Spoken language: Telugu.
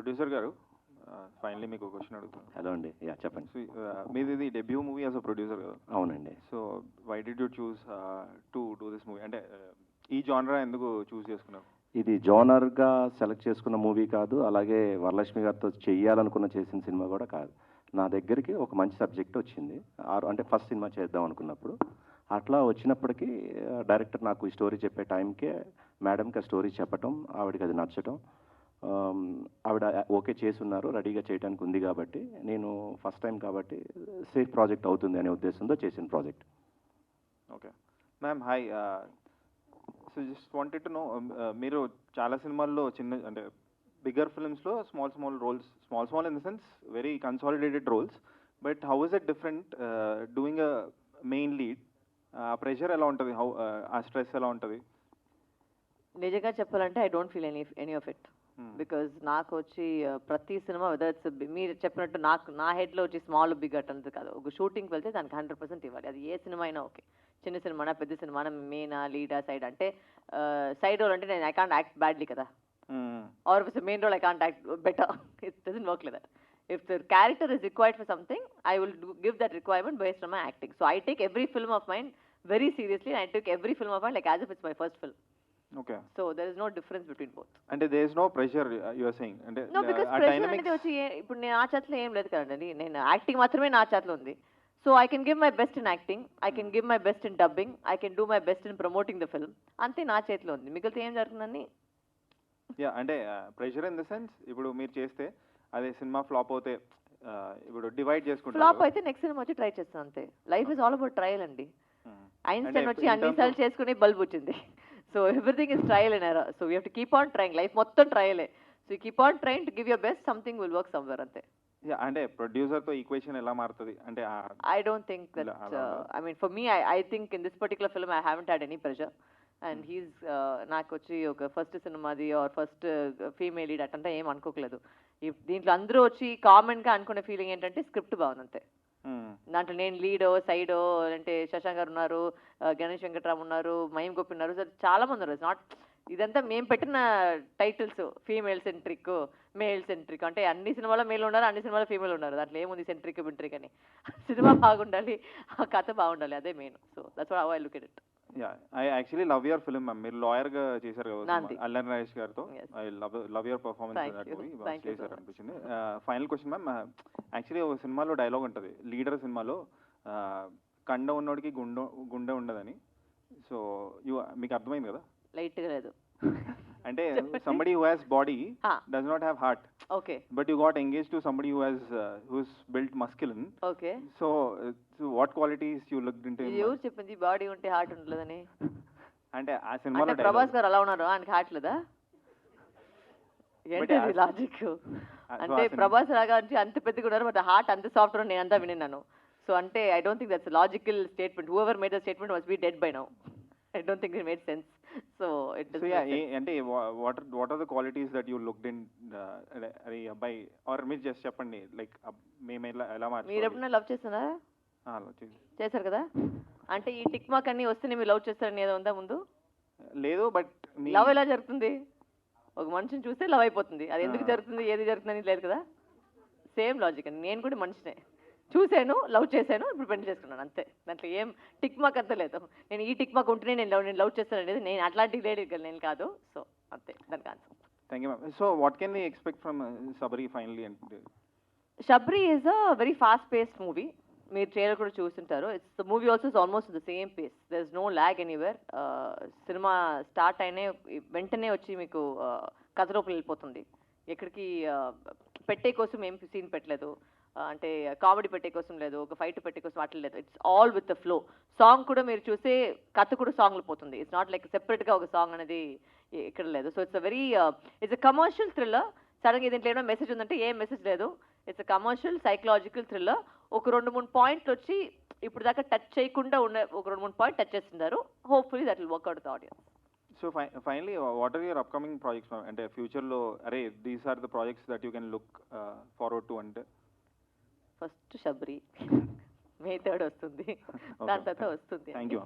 ప్రొడ్యూసర్ గారు ఫైనలీ మీకు క్వశ్చన్ అడుగుతాను. హలో అండి. యా చెప్పండి. మీది ఇది debut movie as a producer కదా? అవునండి. So why did you choose to do this movie? అంటే ఈ జానరా ఎందుకు చూస్ చేసుకున్నారు? ఇది జోనర్గా సెలెక్ట్ చేసుకున్న మూవీ కాదు, అలాగే వరలక్ష్మి గారితో చేయాలనుకున్న చేసిన సినిమా కూడా కాదు. నా దగ్గరికి ఒక మంచి సబ్జెక్ట్ వచ్చింది, అంటే ఫస్ట్ సినిమా చేద్దాం అనుకున్నప్పుడు. అట్లా వచ్చినప్పటికీ డైరెక్టర్ నాకు ఈ స్టోరీ చెప్పే టైంకే మేడంకి ఆ స్టోరీ చెప్పటం, ఆవిడకి అది నచ్చటం, ఆవిడ ఓకే చేసి ఉన్నారు, రెడీగా చేయడానికి ఉంది. కాబట్టి నేను ఫస్ట్ టైం కాబట్టి సేఫ్ ప్రాజెక్ట్ అవుతుంది అనే ఉద్దేశంతో చేసిన project. Okay ma'am, hi. So just wanted to know, మీరు చాలా సినిమాల్లో చిన్న అంటే బిగ్గర్ ఫిల్మ్స్లో small roles, small in the sense very consolidated roles, but how is it different doing a main lead? ఆ ప్రెషర్ ఎలా ఉంటుంది, ఆ స్ట్రెస్ ఎలా ఉంటుంది? నిజంగా చెప్పాలంటే I don't feel any of it. Because నాకు వచ్చి ప్రతి సినిమా వెదర్ ఇట్స్ మీరు చెప్పినట్టు నా హెడ్లో వచ్చి స్మాల్ బిగ్ అంత కాదు. ఒక షూటింగ్కి వెళ్తే దానికి 100% ఇవ్వాలి. అది ఏ సినిమా అయినా ఓకే, చిన్న సినిమానా పెద్ద సినిమానా, మెయినా లీడా సైడ్ అంటే సైడ్ రోల్ అంటే నేను ఐ కాంట్ యాక్ట్ బ్యాడ్లీ కదా, or main role I can't act better. It doesn't work like that. If the character is required for something, I will give that requirement based on my acting. So I take every film of mine very seriously, and I took every film of mine like as if it's my first film. Okay. So there is no difference between both. And there is no pressure, you are saying? And no, because pressure అనేది వచ్చి ఇప్పుడు నేను ఆ చేతిలో ఏం లేదు కదండి. నేను యాక్టింగ్ మాత్రమే నా చేతిలో ఉంది. So I can give my best in acting, I can give my best in dubbing, I can do my best in promoting the film. అంతే నా చేతిలో ఉంది. మిగిలితే ఏం జరుగుతుందని. యా, అంటే ప్రెషర్ ఇన్ ద సెన్స్ ఇప్పుడు మీరు చేస్తే అదే సినిమా ఫ్లాప్ అవుతే ఇప్పుడు డివైడ్ చేసుకుంటారు. ఫ్లాప్ అయితే నెక్స్ట్ సినిమా వచ్చి ట్రై చేస్తాను అంతే. Life is all about trial అండి. ఐన్స్టైన్ వచ్చి అన్నిసార్లు చేసుకుని బల్బ్ వచ్చింది. So everything is trial and error. So we have to keep on trying. Life మొత్తం ట్రయలే. So you keep on trying to give your best, something will work somewhere అంతే. యా, అంటే ప్రొడ్యూసర్తో ఈక్వేషన్ ఎలా మారుతుంది అంటే? I don't think that, I mean for me I think in this particular film I haven't had any pressure. And he's నాకు వచ్చి ఒక ఫస్ట్ సినిమాది ఆర్ ఫస్ట్ ఫీమేల్ లీడ్ అట్టంతా ఏం అనుకోకలేదు. దీంట్లో అందరూ వచ్చి కామన్గా అనుకునే ఫీలింగ్ ఏంటంటే స్క్రిప్ట్ బాగుంది అంతే. దాంట్లో నేను లీడో సైడో అంటే శశాంక్ గారు ఉన్నారు, గణేష్ వెంకట్రామ్ ఉన్నారు, మహిమ్ గోపి ఉన్నారు, చాలా మంది ఉన్నారు. ఇట్స్ నాట్ ఇదంతా మేము పెట్టిన titles female centric male centric అంటే అన్ని సినిమాలో మేల్ ఉన్నారు, అన్ని సినిమాలో ఫీమేల్ ఉన్నారు. దాంట్లో ఏముంది సెంట్రిక్ బింట్రిక్ అని. సినిమా బాగుండాలి, ఆ కథ బాగుండాలి, అదే main. So that's what how I look at it. Yeah, I actually love your film ma'am. మీరు లాయర్గా చేశారు కదా అల్లరి నరేష్ గారితో. I love your performance in that movie. బాగా చేశారు అనిపించింది. ఫైనల్ క్వశ్చన్ మ్యామ్, యాక్చువల్లీ ఒక సినిమాలో డైలాగ్ ఉంటుంది, లీడర్ సినిమాలో, కండ ఉన్నోడికి గుండె ఉండదని. సో మీకు అర్థమైంది కదా? లైట్గా లేదు అంటే somebody who has body does not have heart. Okay. But you got engaged to somebody who's built masculine. Okay. So what qualities you looked into? ఎవరు చెప్పింది బాడీ ఉంటే హార్ట్ ఉండలేదని? అంటే ఆ సినిమాలో ప్రభాస్ గారు అలా ఉన్నారు, ఆయనకి హార్ట్ లేదా? ఏంటి లాజిక్? అంటే ప్రభాస్ లాగా అంత పెద్దగా ఉన్నారు, బట్ హార్ట్ అంత సాఫ్ట్ నేను అంతా విన్నాను. సో అంటే I don't think that's logical statement. Whoever made the statement must be dead by now. I don't think it made sense. So it doesn't. So yeah, ante what are the qualities that you looked in by, or me just cheppandi like మేము ఎలా మార్చాలి? మీరు ఎప్పుడైనా లవ్ చేస్తున్నారా? చేశారు కదా. అంటే ఈ టిక్ మార్క్ అన్ని వస్తేనే మీరు లవ్ చేస్తారని ఏదో ఉందా ముందు? లేదు. బట్ లవ్ ఎలా జరుగుతుంది? ఒక మనిషిని చూస్తే లవ్ అయిపోతుంది. అది ఎందుకు జరుగుతుంది, ఏది జరుగుతుందని లేదు కదా. సేమ్ లాజిక్ అండి. నేను కూడా మనిషినే, చూశాను, లవ్ చేశాను, ఇప్పుడు పెళ్లి చేసుకున్నాను అంతే. దాంట్లో ఏం టిక్ మార్క్ అంత లేదు. నేను ఈ టిక్ మార్క్ ఉంటేనే నేను లవ్ చేస్తాను అనేది నేను అట్లాంటి లేడీ నేను కాదు. సో అంతే దానికి answer. Thank you ma'am. So what can we expect from Sabari finally? Sabari is a very fast paced movie. మీరు ట్రైలర్ కూడా చూస్తుంటారు. It's the movie also is almost the same pace. There is no lag anywhere. Cinema start అయినే వెంటనే వచ్చి మీకు కథ లోపల వెళ్ళిపోతుంది. ఎక్కడికి పెట్టే కోసం ఏం సీన్ పెట్టలేదు, అంటే కామెడీ పెట్టే కోసం లేదు, ఒక ఫైట్ పెట్టే కోసం అట్లా లేదు. It's all with the flow. Song కూడా మీరు చూస్తే కథ కూడా సాంగ్లో పోతుంది. ఇట్స్ నాట్ లైక్ సెపరేట్గా ఒక సాంగ్ అనేది ఇక్కడ లేదు. So it's a commercial thriller. సడన్గా దీంట్లో ఏమైనా మెసేజ్ ఉందంటే ఏం మెసేజ్ లేదు. It's a commercial psychological thriller. ఒక 2-3 పాయింట్లు వచ్చి ఇప్పుడు దాకా టచ్ చేయకుండా ఉన్న ఒక 2-3 పాయింట్ టచ్ చేస్తున్నారు. Hopefully that will work out the audience. So finally what are your upcoming projects? అంటే ఫ్యూచర్లో are these are the projects that you can look forward to అంటే? ఫస్ట్ శబరి, మే 3 వస్తుంది, దాని తర్వాత వస్తుంది. Thank you.